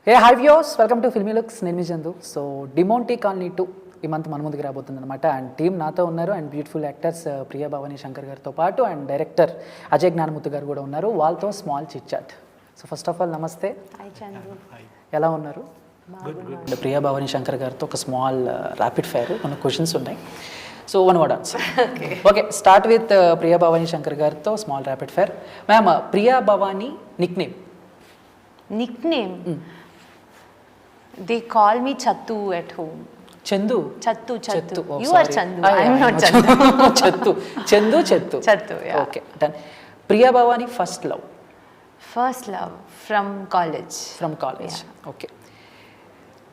Hey, hi viewers, welcome to Filmy Looks. నేను మీ Chandu. So డిమోంటే colony 2 ఈ month మన ముందుకు రాబోతుంది అనమాట. అండ్ టీమ్ నాతో ఉన్నారు and beautiful actors Priya Bhavani Shankar గారితో పాటు అండ్ డైరెక్టర్ అజయ్ జ్ఞానముత్తు గారు కూడా ఉన్నారు. వాళ్ళతో small chit chat. So first of all నమస్తే. హాయ్ చందు. ఎలా ఉన్నారు? ప్రియా భవానీ శంకర్ గారితో ఒక స్మాల్ ర్యాపిడ్ ఫైర్ కొన్ని క్వశ్చన్స్ ఉన్నాయి. So one word answer. Okay, start with Priya Bhavani Shankar గారితో small rapid fire. Ma'am, Priya Bhavani nickname. Nickname? They call me Chandu at home. Chandu? Chandu. Oh, you sorry. are Chandu. I am not Chandu. Chandu. Chandu, yeah. Okay, done. Priya Bhavani first love? First love from college. From college, yeah. Okay.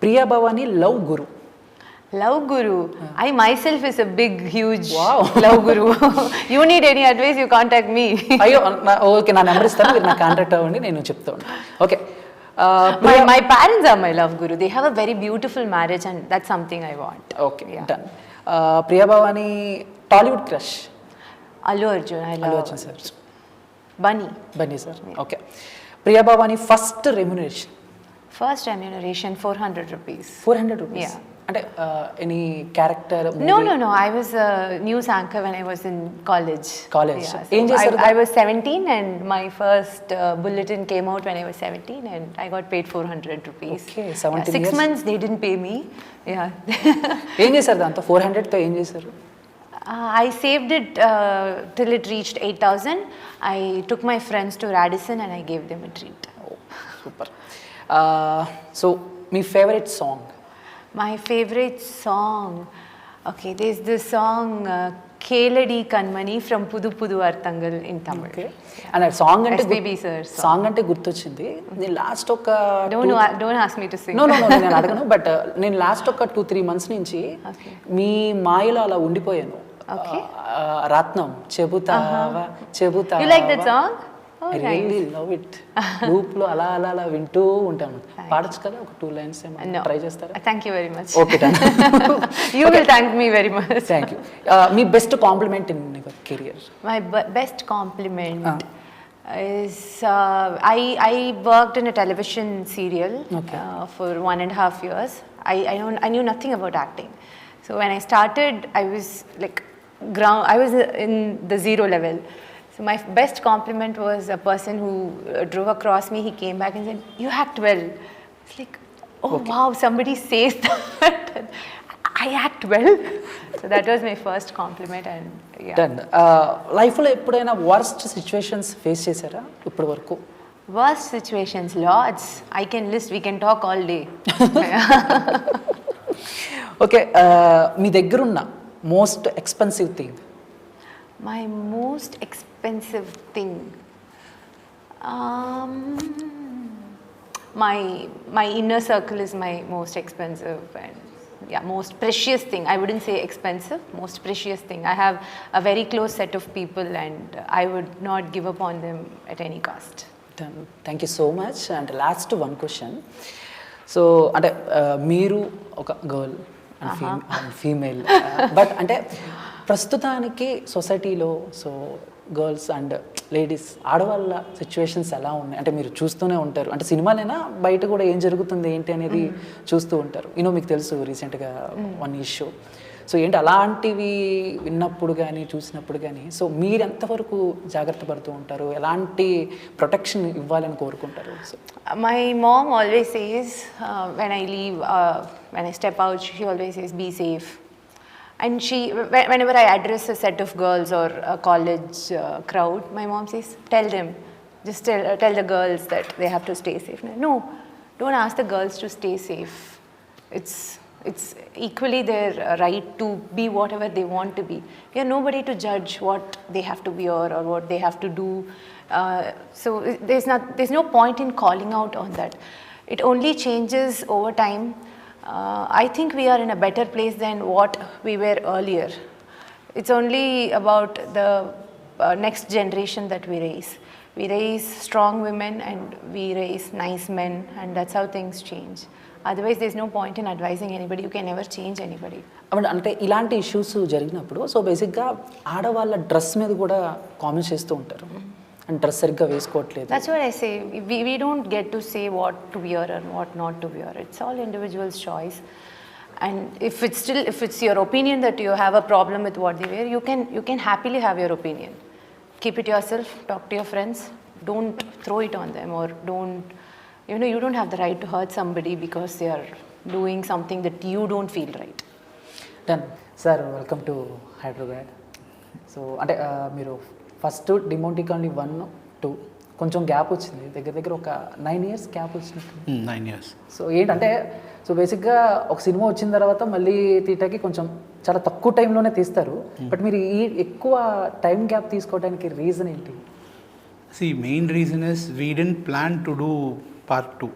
Priya Bhavani love guru? Love guru. I myself is a big, huge love guru. You need any advice, you contact me. అయ్యో, okay, నా number ఇస్తాను, మీరు నా contact అవ్వండి, నేను చెప్తా ఉంటాను. Okay. My parents are my love guru. They have a very beautiful marriage and that's something I want. Okay, yeah. Done. Priya Bhavani Tollywood crush? Allu Arjun. I love Allu Arjun sir. Bunny sir. Yeah. Okay. Priya Bhavani first remuneration? First remuneration 400 rupees. 400 rupees? Yeah. అంటే any character? No. I was a news anchor when I was in college. Yeah. So I was 17 and my first bulletin came out when I was 17 and I got paid 400 rupees. Okay, 17 6 months they didn't pay me. Yeah. ఏం చేశారు దాంతో? 400 తో ఏం చేశారు? I saved it till it reached 8,000. I took my friends to Radisson and I gave them a treat. Oh, super. So my favorite song? My favorite song, okay, there's this song Keladi Kanmani from Pudu Pudu Arthangal in Tamil. Okay. And a song ante SPB sir song ante gurtochindi. నేను last ఒక don't ask me to sing. No, నేను అడగను, but నేను last ఒక 2-3 months నుంచి మీ మాయలో అలా ఉండిపోయాను. రత్నం చెబుతావా. You like that song? Oh, I really love it. Loop లో అలా వింటూ ఉంటాను. పాడొచ్చు కదా ఒక 2 lines ఏమో ట్రై చేస్తారా? Thank you very much. Okay, done. You will thank me very much. Thank you. Me best compliment in your career? My best compliment is I worked in a television serial for 1.5 years. I knew nothing about acting. So when I started, I was like I was in the zero level. So my best compliment was a person who drove across me. He came back and said, "You act well." It's like, oh wow, somebody says that. I act well. So that was my first compliment and yeah. Done. Life lo eppudaina worst situations face chesara ippadu varaku? Worst situations, lots. I can list, we can talk all day. Okay, మీ దగ్గరున్న most expensive thing? My most expensive thing, my inner circle is my most expensive and most precious thing. I wouldn't say expensive, most precious thing. I have a very close set of people and I would not give up on them at any cost. Thank you so much. And last one question. So అంటే మీరు ఒక girl and female, but అంటే ప్రస్తుతానికి సొసైటీలో so girls and ladies ఆడవాళ్ళ situations ఎలా ఉన్నాయి అంటే మీరు చూస్తూనే ఉంటారు. అంటే సినిమాలైనా బయట కూడా ఏం జరుగుతుంది ఏంటి అనేది చూస్తూ ఉంటారు. మీకు తెలుసు రీసెంట్గా వన్ ఇష్యూ. సో ఏంటి అలాంటివి విన్నప్పుడు కానీ చూసినప్పుడు కానీ సో మీరు ఎంతవరకు జాగ్రత్త పడుతూ ఉంటారు? ఎలాంటి ప్రొటెక్షన్ ఇవ్వాలని కోరుకుంటారు? So my mom always says when I leave, when I step out, she always says be safe. And whenever I address a set of girls or a college crowd, my mom says, just tell the girls that they have to stay safe. No, don't ask the girls to stay safe. It's equally their right to be whatever they want to be. We are nobody to judge what they have to wear or what they have to do. So there's no point in calling out on that. It only changes over time. I think we are in a better place than what we were earlier. It's only about the next generation that we raise. We raise strong women and we raise nice men, and that's how things change. Otherwise there's no point in advising anybody. You can never change anybody. అంటే ఇలాంటి issues జరిగినప్పుడు so బేసిక్గా ఆడవాళ్ళ dress మీద కూడా comments చేస్తూ ఉంటారు. And dress సరిగ్గా వేసుకోవట్లేదు. That's what I say. We don't get to say what to wear and what not to wear. It's all individual's choice. And if it's your opinion that you have a problem with what they wear, you can happily have your opinion. Keep it yourself. Talk to your friends. Don't throw it on them, or don't. You don't have the right to hurt somebody because they are doing something that you don't feel right. Done sir, welcome to Hyderabad. So అంటే మీరు first Demonte colony 1, 2 కొంచెం gap వచ్చింది, దగ్గర దగ్గర ఒక 9 years gap వచ్చినట్టు. 9 years. So ఏంటంటే బేసిక్గా ఒక సినిమా వచ్చిన తర్వాత మళ్ళీ తీయటానికి కొంచెం చాలా తక్కువ టైంలోనే తీస్తారు. బట్ మీరు ఈ ఎక్కువ టైం గ్యాప్ తీసుకోవడానికి రీజన్ ఏంటి? See, main reason is we didn't plan to do part 2.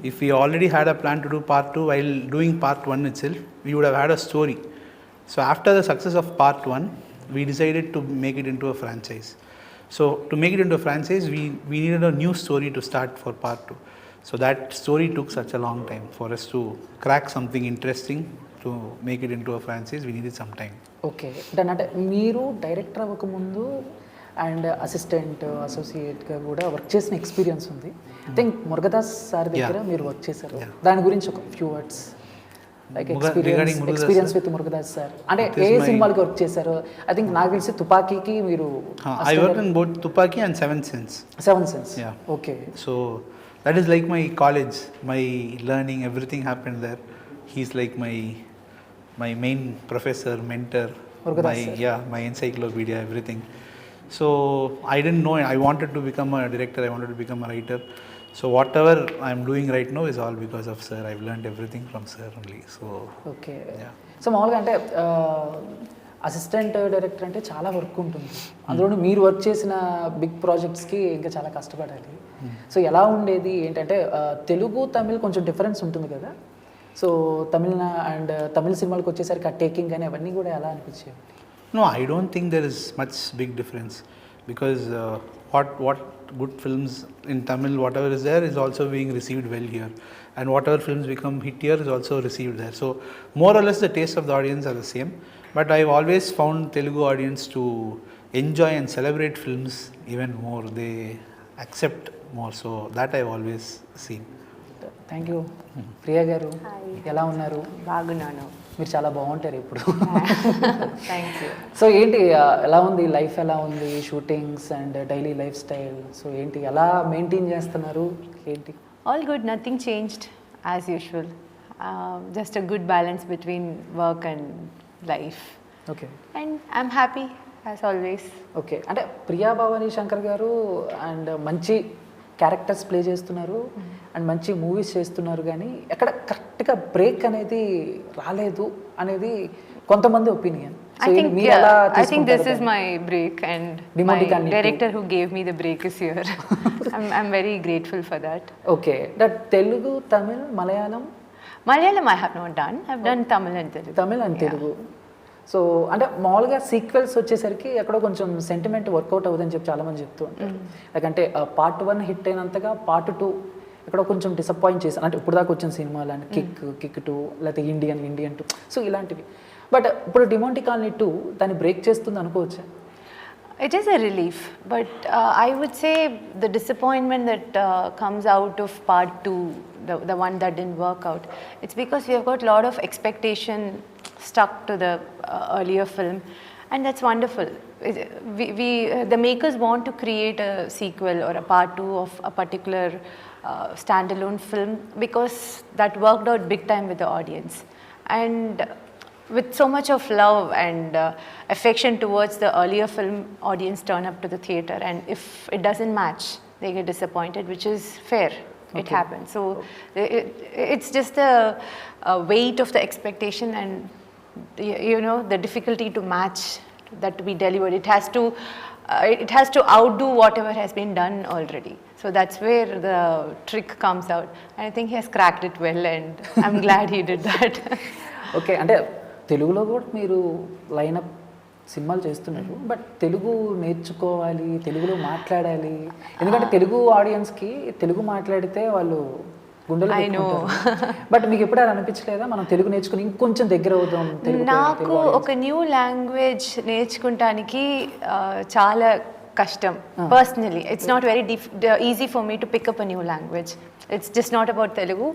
If we already had a plan to do part 2 while doing part 1 itself, we would have had a story. So after the success of part 1, we decided to make it into a franchise. So to make it into a franchise, we needed a new story to start for part 2. So that story took such a long time. For us to crack something interesting to make it into a franchise, we needed some time. Okay, అంటే మీరు director అవ్వకముందు and assistant అసోసియేట్గా కూడా work చేసిన experience ఉంది. I think Murugadoss sir దగ్గర మీరు work చేశారు. దాని గురించి ఒక few words, like experience with Murugadoss sir. అంటే ఏ సినిమాలకి వర్క్ చేశారు? ఐ థింక్ నాకు తెలిసి తుపాకీకి మీరు. I worked in both Tupaki and Seventh Sense. Seventh Sense. Yeah. Okay. So that is like my college, my learning, everything happened there. He's like my main professor, mentor, my encyclopedia, everything. So I didn't know, I wanted to become a director, I wanted to become a writer. So whatever I'm doing right now is all because of sir. I've learned everything from sir only. So okay. yeah. So మామూలుగా అంటే assistant director అంటే చాలా work ఉంటుంది, అందులోనూ మీరు work చేసిన big ప్రాజెక్ట్స్కి ఇంకా చాలా కష్టపడాలి. సో ఎలా ఉండేది ఏంటంటే తెలుగు తమిళ్ కొంచెం డిఫరెన్స్ ఉంటుంది కదా. సో తమిళ సినిమాలకు వచ్చేసరికి ఆ టేకింగ్ కానీ అవన్నీ కూడా ఎలా అనిపించేవి? No, I don't think there is much big difference, because what good films in Tamil, whatever is there, is also being received well here, and whatever films become hit here is also received there. So more or less the taste of the audience are the same, but I've always found Telugu audience to enjoy and celebrate films even more. They accept more, so that I've always seen. Thank you. Priya గారు ఎలా ఉన్నారు? బాగున్నాను. మీరు చాలా బాగుంటారు ఇప్పుడు. Thank you. So ఏంటి, ఎలా ఉంది లైఫ్, ఎలా ఉంది shootings and daily life style? So ఏంటి, ఎలా మెయింటైన్ చేస్తున్నారు ఏంటి? All good, nothing changed as usual. Just a good balance between work and life. Okay. And I'm happy as always. Okay, అంటే ప్రియా భవానీ శంకర్ గారు అండ్ మంచి క్యారెక్టర్స్ ప్లే చేస్తున్నారు and మంచి movies చేస్తున్నారు, కానీ ఎక్కడ కరెక్ట్గా బ్రేక్ అనేది రాలేదు అనేది కొంతమంది opinion. I think this is my break, and my director who gave me the break is here. I'm very grateful for that. Okay, that Telugu, Tamil, Malayalam I have not done. I've done Tamil and Telugu. Tamil and Telugu. So అంటే మామూలుగా sequels వచ్చేసరికి ఎక్కడో కొంచెం sentiment work out అవ్వదని చెప్పి చాలామంది చెప్తూ ఉంటారు. లేకంటే పార్ట్ 1 హిట్ అయినంతగా పార్ట్ 2 ఎక్కడో కొంచెం డిసప్పాయింట్ చేశాను. అంటే ఇప్పుడు దాకా వచ్చిన సినిమాలు అంటే కిక్ 2 లేకపోతే ఇండియన్ 2, సో ఇలాంటివి. బట్ ఇప్పుడు డిమోంటి కాలనీ 2 దాన్ని బ్రేక్ చేస్తుంది అనుకోవచ్చా? It is a relief, but I would say the disappointment that comes out of part 2, the one that didn't work out, it's because we have got a lot of expectation stuck to the earlier film, and that's wonderful. The makers want to create a sequel or a part 2 of a particular standalone film because that worked out big time with the audience, and with so much of love and affection towards the earlier film, audience turn up to the theatre, and if it doesn't match, they get disappointed, which is fair. It happens. So it's just the weight of the expectation and the difficulty to match that to be delivered. It has to outdo whatever has been done already. So that's where the trick comes out, and I think he has cracked it well, and I'm glad he did that. Okay, అంటే తెలుగులో కూడా మీరు lineup సినిమాలు చేస్తున్నారు, but Telugu నేర్చుకోవాలి, తెలుగులో మాట్లాడాలి. ఎందుకంటే తెలుగు ఆడియన్స్కి తెలుగు మాట్లాడితే వాళ్ళు గుండెలు పెట్టుకుంటారు. బట్ మీకు ఎప్పుడు అది అనిపించలేదా మనం తెలుగు నేర్చుకుని ఇంకొంచెం దగ్గర అవుదాం? నాకు ఒక న్యూ లాంగ్వేజ్ నేర్చుకుంటానికి చాలా kashtam. Personally, it's not very easy for me to pick up a new language. It's just not about Telugu,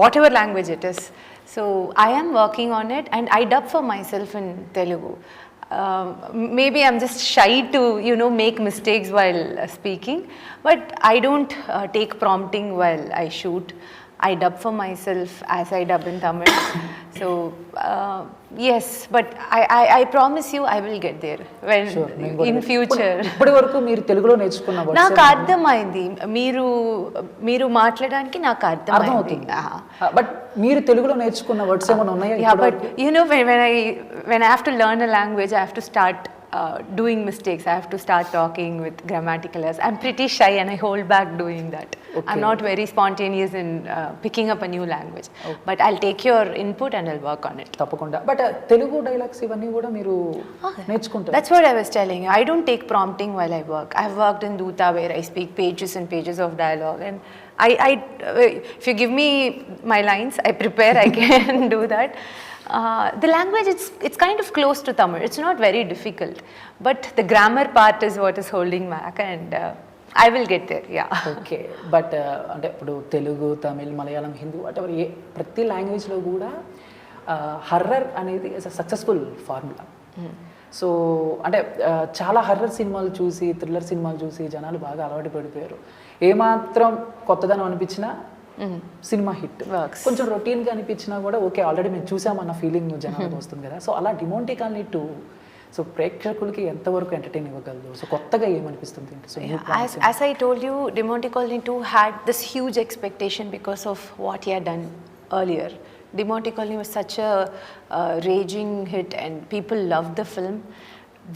whatever language it is. So I am working on it, and I dub for myself in Telugu. Maybe I'm just shy to, make mistakes while speaking, but I don't take prompting while I shoot. I dub for myself as I dub in Tamil. So yes, but I promise you I will get there when in future. ఇప్పటి వరకు మీరు తెలుగులో నేర్చుకున్న words నాకు అర్థమైంది, మీరు మాట్లాడడానికి నాకు అర్థమవుతుంది. బట్ మీరు తెలుగులో నేర్చుకున్న వర్డ్స్ ఏమైనా ఉన్నాయా? Yeah, but when I have to learn a language, I have to start doing mistakes. I have to start talking with grammatical errors. I'm pretty shy and I hold back doing that. Okay. I'm not very spontaneous in picking up a new language. Okay. But I'll take your input and I'll work on it. తప్పకుండా. But Telugu dialogues ఇవన్నీ కూడా మీరు నేర్చుకుంటారు? That's what I was telling you. I don't take prompting while I work. I've worked in Doota where I speak pages and pages of dialogue, and if you give me my lines, I prepare, I can do that. The language, it's kind of close to Tamil. It's not very difficult, but the grammar part is what is holding back, and I will get there. Yeah. Okay, but అంటే ఇప్పుడు Telugu, Tamil, Malayalam, Hindi whatever ప్రతి లాంగ్వేజ్లో కూడా horror అనేది is a successful formula. So అంటే చాలా horror సినిమాలు చూసి, థ్రిల్లర్ సినిమాలు చూసి జనాలు బాగా అలవాటు పడిపోయారు. ఏమాత్రం కొత్తదనం అనిపించినా సినిమా హిట్, కొంచెం రొటీన్గా అనిపించినా కూడా ఓకే ఆల్రెడీ మేము చూసామన్న ఫీలింగ్ జనాలకు వస్తుంది కదా. సో అలా డిమోంటే కాలనీ 2 సో ప్రేక్షకులకి ఎంతవరకు ఎంటర్టైన్ ఇవ్వగలదు? సో కొత్తగా ఏమనిపిస్తుంది? So as I told you, Demonte Colony 2 had this huge expectation because of what he had done earlier. Demonte Colony was such a raging hit and people loved the film.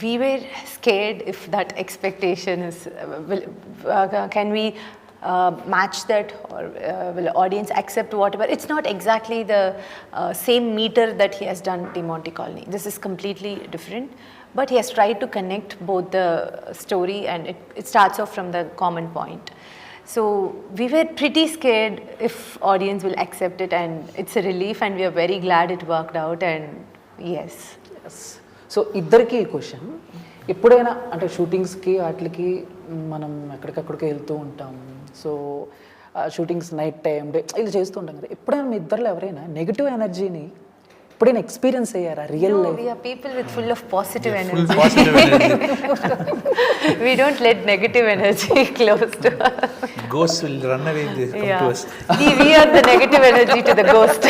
We were scared if that expectation is can we match that, or will audience accept whatever? It's not exactly the same meter that he has done Demonte Colony. This is completely different, but he has tried to connect both the story and it starts off from the common point. So we were pretty scared if audience will accept it, and it's a relief, and we are very glad it worked out. And yes. So ఇద్దరికి question, ఎప్పుడైనా అంటే షూటింగ్స్కి వాటికి మనం ఎక్కడికక్కడికి వెళ్తూ ఉంటాం, so shootings night time day ఇలా చేస్తూ ఉంటాం కదా, ఎప్పుడైనా మీ ఇద్దరులో ఎవరైనా నెగిటివ్ ఎనర్జీని ఎప్పుడైనా ఎక్స్పీరియన్స్ అయ్యారా real life? We are people with full of positive energy. We don't let negative energy close to us. Ghosts will run away and they come to us. We are the negative energy to the ghost.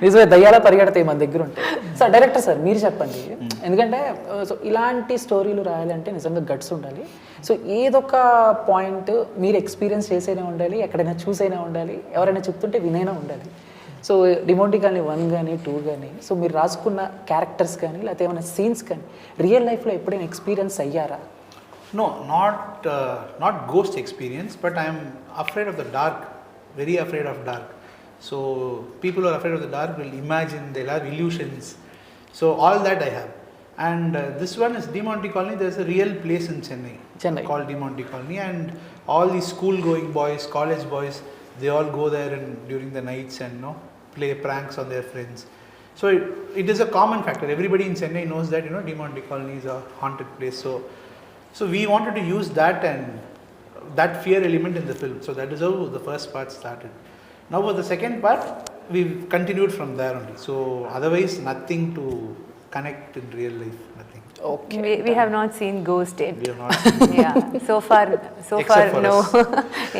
నిజమే, దయ్యాల పరిగెడతాయి మన దగ్గర ఉంటాయి. Sir director sir మీరు చెప్పండి, ఎందుకంటే so ఇలాంటి స్టోరీలు రాయాలంటే నిజంగా గట్స్ ఉండాలి. సో ఏదొక పాయింట్ మీరు ఎక్స్పీరియన్స్ చేసైనా ఉండాలి, ఎక్కడైనా చూసైనా ఉండాలి, ఎవరైనా చెప్తుంటే వినైనా ఉండాలి. సో డిమోంటే కానీ 1 కానీ 2 కానీ, సో మీరు రాసుకున్న క్యారెక్టర్స్ కానీ లేకపోతే ఏమైనా సీన్స్ కానీ రియల్ లైఫ్లో ఎప్పుడైనా ఎక్స్పీరియన్స్ అయ్యారా? No, not ghost experience, but I am afraid of the dark, very afraid of dark. So people who are afraid of the dark will imagine, they'll have illusions. So all that I have. And this one is Demonte Colony. There's a real place in Chennai called Demonte Colony, and all these school going boys, college boys, they all go there and during the nights and play pranks on their friends. So it is a common factor. Everybody in Chennai knows that Demonte Colony is a haunted place. So we wanted to use that and that fear element in the film. So that is how the first part started. Now for the second part, we've continued from there only. So otherwise nothing to connect in real life, nothing. Okay. We have not seen ghost yet. We have not seen. Yeah. So far no.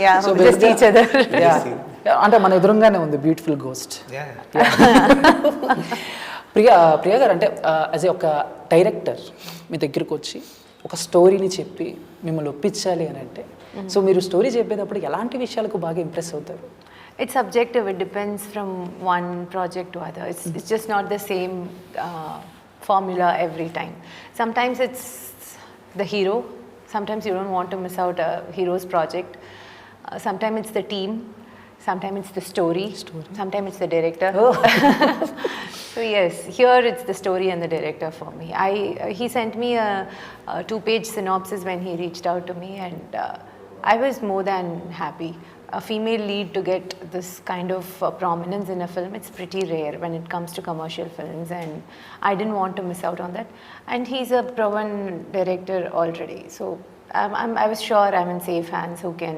Yeah. So just each other. Yeah. అంటే మన ఎదురుగానే ఉంది beautiful ghost. Priya గారు, అంటే as ఒక director మీ దగ్గరికి వచ్చి ఒక స్టోరీని చెప్పి మిమ్మల్ని ఒప్పించాలి అని అంటే, సో మీరు స్టోరీ చెప్పేటప్పుడు ఎలాంటి విషయాలకు బాగా ఇంప్రెస్ అవుతారు? It's subjective. It depends from one project to other. It's just not the same formula every time. Sometimes it's the hero. Sometimes you don't want to miss out a hero's project. Sometimes it's the team. Sometimes it's the story. Sometimes it's the director. Oh. So yes, here it's the story and the director for me. He sent me a 2-page synopsis when he reached out to me, and I was more than happy. a female lead to get this kind of prominence in a film, it's pretty rare when it comes to commercial films, and I didn't want to miss out on that. And he's a proven director already, so I was sure I'm in safe hands who can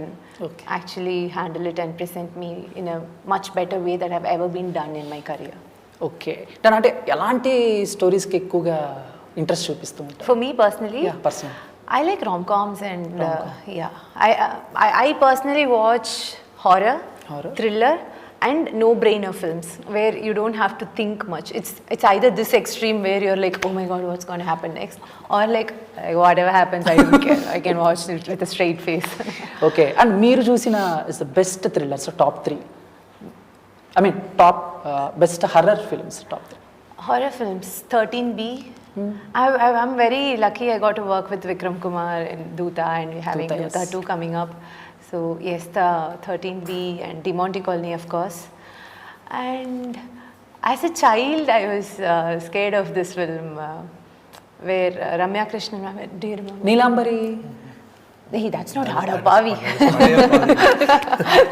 actually handle it and present me in a much better way that I've ever been done in my career. Okay దాని అంటే ఎలాంటి స్టోరీస్కి ఎక్కువగా interest చూపిస్తూ ఉంటారు? For me personally, personal I like rom-coms and yeah, I personally watch horror, thriller and no-brainer films where you don't have to think much. It's either this extreme where you're like, oh my god, what's going to happen next, or like whatever happens, I don't care. I can watch it with a straight face. Okay and మీరు చూసిన is the best thrillers top 3, I mean top best horror films top 3. Horror films, 13B. I'm very lucky I got to work with Vikram Kumar in Doota, and we're having Doota 2 coming up. So yes, the 13B and Demonte Colony, of course. And as a child, I was scared of this film where Ramya Krishnan, do you remember? Neelambari. Hey, that's not horror, Pavi.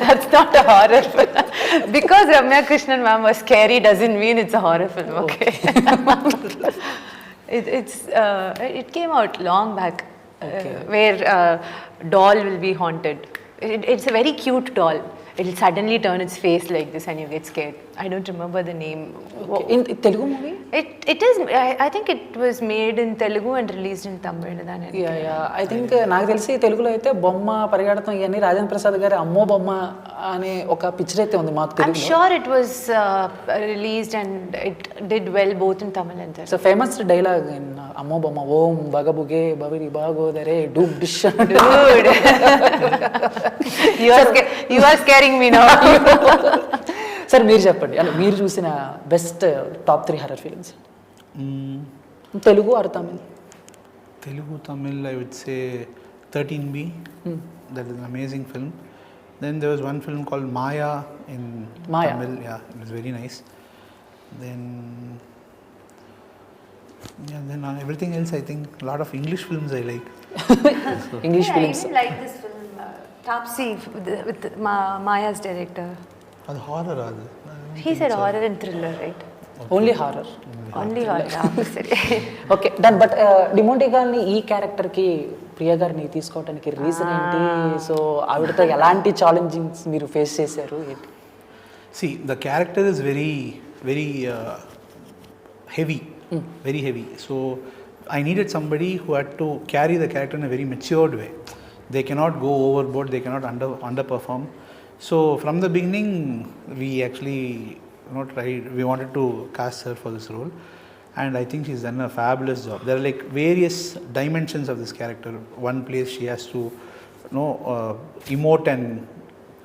That's not a horror film. Because Ramya Krishnan ma'am was scary doesn't mean it's a horror film, okay? It came out long back, where doll will be haunted. It's a very cute doll. It'll suddenly turn its face like this and you get scared. I don't remember the name. In Telugu movie? It is. I think it was made in Telugu and released in Tamil. I think నాకు తెలిసి తెలుగులో అయితే బొమ్మ పరిగెడతాం ఇవన్నీ రాజేంద్ర ప్రసాద్ గారి అమ్మో బొమ్మ అనే ఒక పిక్చర్ అయితే ఉంది మాకు Telugu. I'm sure it was released and it did well both in Tamil and Telugu. So famous dialogue in అమ్మో బొమ్మ ఓం బగబుగే బవిరి బాగోదరే డూమ్ dish. Dude, you are scaring me now. సరే మీరు చెప్పండి అంటే మీరు చూసిన best top 3 horror films Telugu or Tamil? Telugu, Tamil, I would say 13B. That is an amazing film. Then there was one film called Maya in Tamil. Yeah, it was very nice. Then everything else, I think a lot of English films I like. English films. I even like this film, Taapsee, with Maya's director. That's horror. He said horror and thriller, right? Only horror. Only horror. Okay done. But Demonte గారిని ఈ క్యారెక్టర్కి ప్రియా గారిని తీసుకోవడానికి reason ఏంటి? So ఆవిడతో ఎలాంటి ఛాలెంజింగ్స్ మీరు face చేశారు? See, the character is very, very heavy. Very heavy. So I needed somebody who had to carry the character in a very matured way. They cannot go overboard. They cannot underperform. So from the beginning, we actually tried. We wanted to cast her for this role, and I think she's done a fabulous job. There are like various dimensions of this character. One place she has to, emote and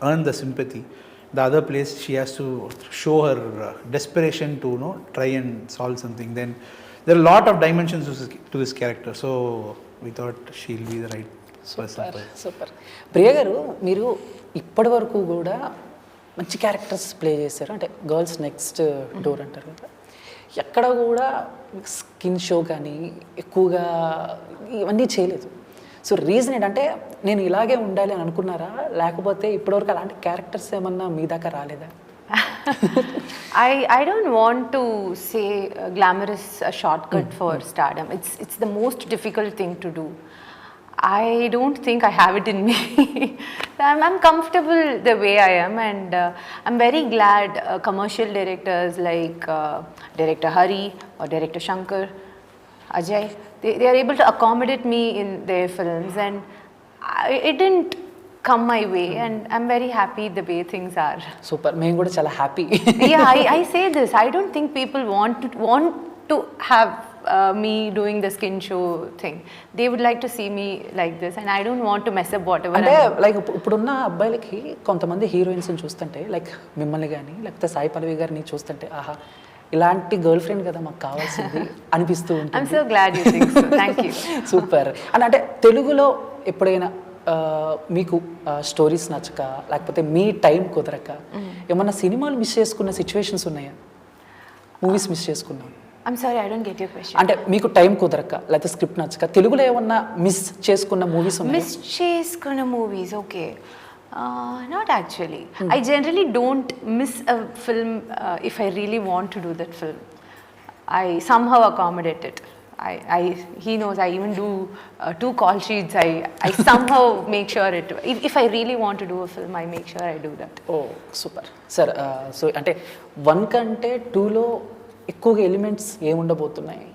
earn the sympathy. The other place she has to show her desperation to try and solve something. Then there are a lot of dimensions to this character. So we thought she'll be the right person. Super. Priya garu మీరు ఇప్పటి వరకు కూడా మంచి characters play చేశారు. అంటే girls next door అంటారు కదా, ఎక్కడ కూడా స్కిన్ షో కానీ ఎక్కువగా ఇవన్నీ చేయలేదు. సో రీజన్ ఏంటంటే నేను ఇలాగే ఉండాలి అని అనుకున్నారా, లేకపోతే ఇప్పటివరకు అలాంటి క్యారెక్టర్స్ ఏమన్నా మీ దాకా రాలేదా? I don't want to say glamorous a shortcut for stardom. It's the most difficult thing to do. I don't think I have it in me. I'm comfortable the way I am, and I'm very glad commercial directors like director Hari or director Shankar, Ajay, they are able to accommodate me in their films, and it didn't come my way, and I'm very happy the way things are. Super. మేము కూడా చాలా happy. Yeah, I say this. I don't think people want to have me doing the skin show thing. They would like to see me like this, and I don't want to mess up whatever. అంటే like ఇప్పుడున్న అబ్బాయిలకి కొంతమంది హీరోయిన్స్ని చూస్తుంటే like మిమ్మల్ని కానీ లేకపోతే సాయి పల్లవి గారిని చూస్తుంటే ఆహా ఇలాంటి గర్ల్ ఫ్రెండ్ కదా మాకు కావాల్సింది అనిపిస్తూ ఉంటుంది. I'm so glad you think so. Thank you. Super. అని అంటే తెలుగులో ఎప్పుడైనా మీకు స్టోరీస్ నచ్చక లేకపోతే మీ టైం కుదరక ఏమన్నా సినిమాలు మిస్ చేసుకున్న సిచ్యువేషన్స్ ఉన్నాయా? మూవీస్ మిస్ చేసుకున్నాను. I'm sorry, I don't get your question. అంటే మీకు టైం కుదరక లేకపోతే స్క్రిప్ట్ నచ్చక తెలుగులో ఏమన్నా మిస్ చేసుకున్న మూవీస్ ఉన్నాయా? మిస్ చేసుకున్న movies, okay. Not actually. I generally don't miss a film if I really want to do that film. I somehow accommodate it. He knows I even do 2 call sheets. I somehow make sure it. If I really want to do a film, I make sure I do that. Oh super sir. So అంటే 1 కంటే 2లో ఎక్కువగా elements ఏముండబోతున్నాయి?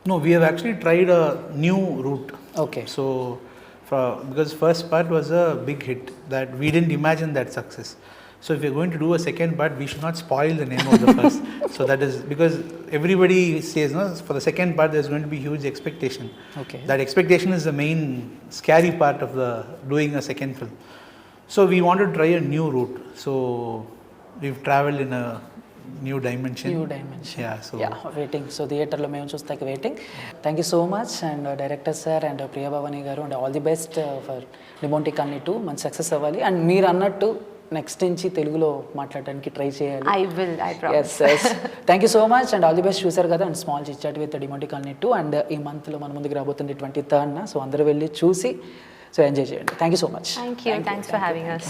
No, we have actually tried a new route. Okay. So, because first part was a big hit that we didn't imagine that success. So if we're going to do a second part, we should not spoil the name of the first. So that is because everybody says, no, for the second part there's going to be huge expectation. Okay. That expectation is the main scary part of the doing a second film. So we want to try a new route. So we've traveled in a new dimension. Yeah. So waiting. So థియేటర్లో మేము చూస్తాక waiting. Thank you so much and director sir and Priya Bhavani garu and all the best for Demonte colony 2 మంచి success అవ్వాలి. And మీరు అన్నట్టు next నుంచి తెలుగులో మాట్లాడడానికి ట్రై చేయాలి. I will, I promise. Yes. Thank you so much and all the best. చూసారు కదా and small chit chat with Demonte colony 2 and ఈ మంత్లో మన ముందుకు రాబోతుంది 23rd. సో అందరూ వెళ్ళి చూసి సో ఎంజాయ్ చేయండి. Thank you so much. Thank you. Thanks for having us.